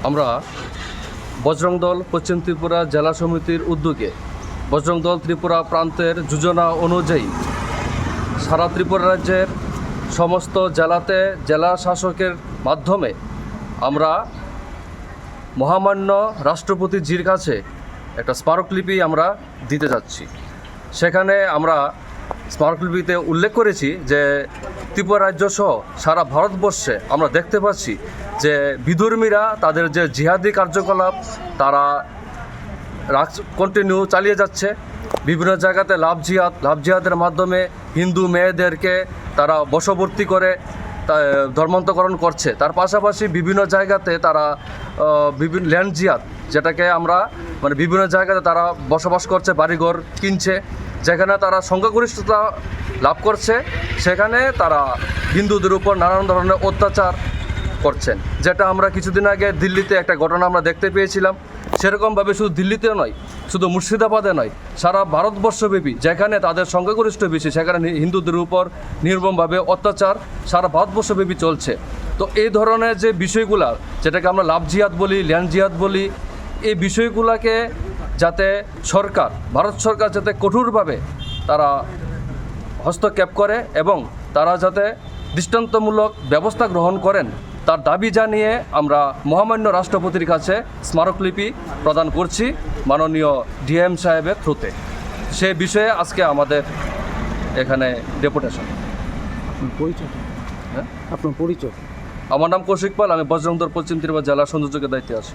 আমরা বজরং দল পশ্চিম ত্রিপুরা জেলা সমিতির উদ্যোগে বজরং দল ত্রিপুরা প্রান্তের যোজনা অনুযায়ী সারা ত্রিপুরা রাজ্যের সমস্ত জেলাতে জেলা শাসকের মাধ্যমে আমরা মহামান্য রাষ্ট্রপতিজির কাছে একটা স্মারকলিপি আমরা দিতে যাচ্ছি। সেখানে আমরা স্মারকলিপিতে উল্লেখ করেছি যে ত্রিপুরা রাজ্য সহ সারা ভারতবর্ষে আমরা দেখতে পাচ্ছি যে বিধর্মীরা তাদের যে জিহাদি কার্যকলাপ তারা কন্টিনিউ চালিয়ে যাচ্ছে। বিভিন্ন জায়গাতে লাভ জিহাদের মাধ্যমে হিন্দু মেয়েদেরকে তারা বশবর্তী করে ধর্মান্তকরণ করছে। তার পাশাপাশি বিভিন্ন জায়গাতে তারা বিভিন্ন ল্যান্ড জিহাদ, যেটাকে আমরা বিভিন্ন জায়গাতে তারা বসবাস করছে, বাড়িঘর কিনছে, যেখানে তারা সংখ্যাগরিষ্ঠতা লাভ করছে, সেখানে তারা হিন্দুদের উপর নানান ধরনের অত্যাচার করছেন। যেটা আমরা কিছুদিন আগে দিল্লিতে একটা ঘটনা আমরা দেখতে পেয়েছিলাম। সেরকমভাবে শুধু দিল্লিতে নয়, শুধু মুর্শিদাবাদে নয়, সারা ভারতবর্ষব্যাপী যেখানে তাদের সংখ্যাগরিষ্ঠ বেশি সেখানে হিন্দুদের উপর নির্মমভাবে অত্যাচার সারা ভারতবর্ষব্যাপী চলছে। তো এই ধরনের যে বিষয়গুলা, যেটাকে আমরা লাভ জিহাদ বলি, ল্যান্ড জিহাদ বলি, এই বিষয়গুলোকে যাতে ভারত সরকার যাতে কঠোরভাবে তারা হস্তক্ষেপ করে এবং তারা যাতে দৃষ্টান্তমূলক ব্যবস্থা গ্রহণ করেন, তার দাবি জানিয়ে আমরা মহামান্য রাষ্ট্রপতির কাছে স্মারকলিপি প্রদান করছি মাননীয় ডিএম সাহেবের থ্রুতে। সে বিষয়ে আজকে আমাদের এখানে ডেপুটেশন। পরিচয়? হ্যাঁ, আপনার পরিচয়? আমার নাম কৌশিক পাল, আমি বজরং দল পশ্চিম ত্রিপুরা জেলা সংযোজকের দায়িত্বে আছি।